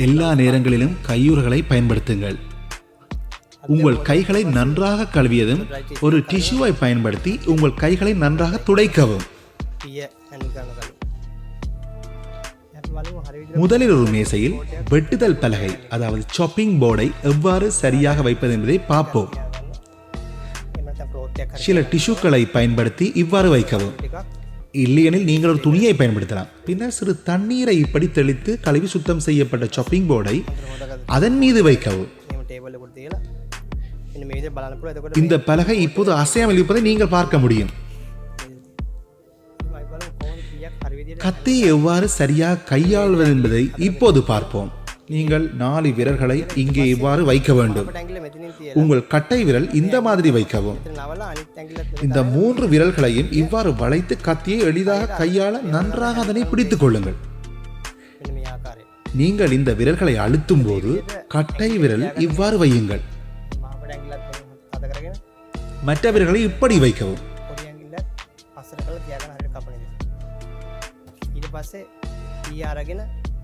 எல்லா நேரங்களிலும் கையுறைகளை பயன்படுத்துங்கள். உங்கள் கைகளை நன்றாக கழுவியதும் ஒரு டிஷ்யூவை பயன்படுத்தி உங்கள் கைகளை நன்றாக துடைக்கவும். முதலில் ஒரு மேசையில் வெட்டுதல் பலகை அதாவது சாப்பிங் போர்டை எவ்வாறு சரியாக வைப்பது என்பதை பார்ப்போம். சில டிஷ்யூக்களை பயன்படுத்தி இவ்வாறு வைக்கவும். இல்லையெனில் நீங்கள் ஒரு துணியை பயன்படுத்தலாம். பின்னர் சிறு தண்ணீரை இப்படி தெளித்து கழுவி சுத்தம் செய்யப்பட்ட சாப்பிங் போர்டை அதன் மீது வைக்கவும். இந்த பலகை இப்போது அசையாமல் இருப்பதை நீங்கள் பார்க்க முடியும். கத்தியை எவ்வாறு சரியாக கையாள்வது என்பதை இப்போது பார்ப்போம். நீங்கள் 4 விரல்களை இங்கே இவ்வாறு வைக்க வேண்டும். உங்கள் கட்டை விரல் இந்த மாதிரி வைக்கவும். இந்த 3 விரல்களையும் இவ்வாறு வளைத்து கத்தியை எளிதாக கையாள நன்றாக அதனை பிடித்துக் கொள்ளுங்கள். நீங்கள் இந்த விரல்களை அழுத்தும் போது கட்டை விரல் இவ்வாறு வையுங்கள். மற்ற விரல்களை இப்படி வைக்கவும்.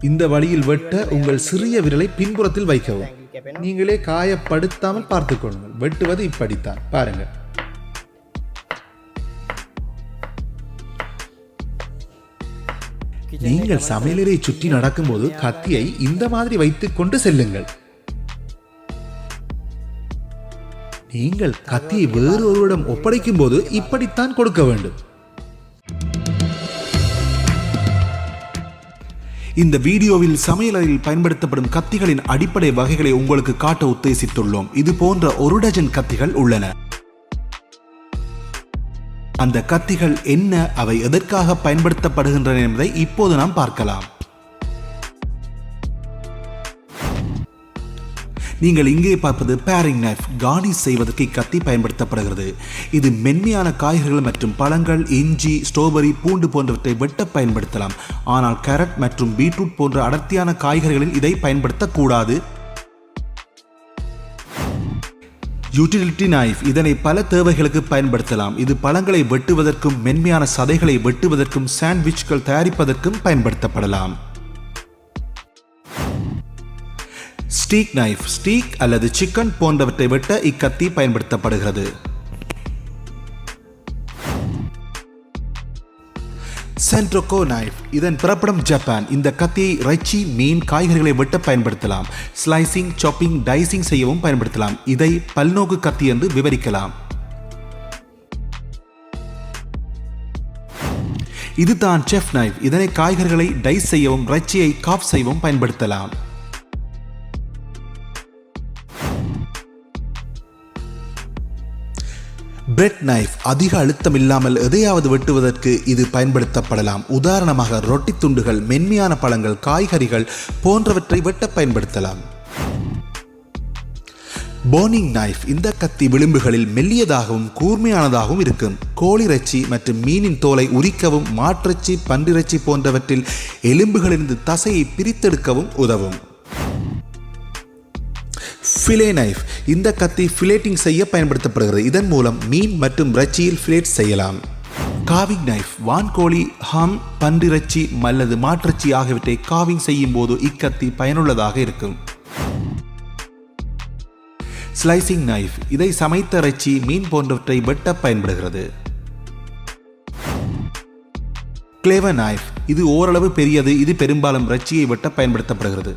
இந்த வழியில் வெட்ட உங்கள் சிறிய விரலை பின்புறத்தில் வைக்கவும். நீங்களே காயப்படுத்தாமல் பார்த்துக் கொள்ளுங்கள். வெட்டுவது இப்படித்தான் பாருங்கள். நீங்கள் சமையலறை சுற்றி நடக்கும்போது கத்தியை இந்த மாதிரி வைத்துக் கொண்டு செல்லுங்கள். நீங்கள் கத்தியை வேறொருவரிடம் ஒப்படைக்கும் போது இப்படித்தான் கொடுக்க வேண்டும். இந்த வீடியோவில் சமையலறையில் பயன்படுத்தப்படும் கத்திகளின் அடிப்படை வகைகளை உங்களுக்கு காட்ட உத்தேசித்துள்ளோம். இது போன்ற 1 டஜன் கத்திகள் உள்ளன. அந்த கத்திகள் என்ன, அவை எதற்காக பயன்படுத்தப்படுகின்றன என்பதை இப்போது நாம் பார்க்கலாம். நீங்கள் இங்கே பார்ப்பது பேரிங் நைஃப். கார்னிஷ் செய்வதற்கு இக்கத்தி பயன்படுத்தப்படுகிறது. இது மென்மையான காய்கறிகள் மற்றும் பழங்கள், இஞ்சி, ஸ்ட்ராபெரி, பூண்டு போன்றவற்றை வெட்ட பயன்படுத்தலாம். ஆனால் கேரட் மற்றும் பீட்ரூட் போன்ற அடர்த்தியான காய்கறிகளில் இதை பயன்படுத்தக்கூடாது. Utility knife. இதனை பல தேவைகளுக்கு பயன்படுத்தலாம். இது பழங்களை வெட்டுவதற்கும் மென்மையான சதைகளை வெட்டுவதற்கும் சாண்ட்விச்கள் தயாரிப்பதற்கும் பயன்படுத்தப்படலாம். Steak knife. ஸ்டீக் அல்லது சிக்கன் போன்றவற்றை வெட்ட இக்கத்தி பயன்படுத்தப்படுகிறது. சென்ட்ரோகோ நைஃப். இதன் பிறப்பிடம் ஜப்பான். இந்த கத்தியை இறைச்சி, மீன், காய்கறிகளை வெட்ட பயன்படுத்தலாம். ஸ்லைசிங், சாப்பிங், டைசிங் செய்யவும் பயன்படுத்தலாம். இதை பல்நோக்கு கத்தி என்று விவரிக்கலாம். இதுதான் செஃப் நைஃப். இதனை காய்கறிகளை டைஸ் செய்யவும் இறைச்சியை காப் செய்யவும் பயன்படுத்தலாம். Bread knife. அதிக அழுத்தம் இல்லாமல் எதையாவது வெட்டுவதற்கு இது பயன்படுத்தப்படலாம். உதாரணமாக ரொட்டி துண்டுகள், மென்மையான பழங்கள், காய்கறிகள் போன்றவற்றை வெட்ட பயன்படுத்தலாம். போனிங் நைஃப். இந்த கத்தி விளிம்புகளில் மெல்லியதாகவும் கூர்மையானதாகவும் இருக்கும். கோழி இறைச்சி மற்றும் மீனின் தோலை உரிக்கவும், மாட்டிறைச்சி, பன்றிறைச்சி போன்றவற்றில் எலும்புகளிலிருந்து தசையை பிரித்தெடுக்கவும் உதவும். ஃபிலே நைஃப். இந்த கத்தி ஃபிலேட்டிங் செய்ய பயன்படுத்தப்படுகிறது. இதன் மூலம் மீன் மற்றும் இறைச்சியில் ஃபிலேட் செய்யலாம். Carving knife. வான்கோழி, ஹம், பன்றிறைச்சி அல்லது மாட்டிறைச்சி ஆகியவற்றை காவிங் செய்யும் போது இக்கத்தி பயனுள்ளதாக இருக்கும். Slicing knife. இதை சமைத்த இறைச்சி, மீன் போன்றவற்றை வெட்ட பயன்படுகிறது. Clever knife. இது ஓரளவு பெரியது. இது பெரும்பாலும் இறைச்சியை வெட்ட பயன்படுத்தப்படுகிறது.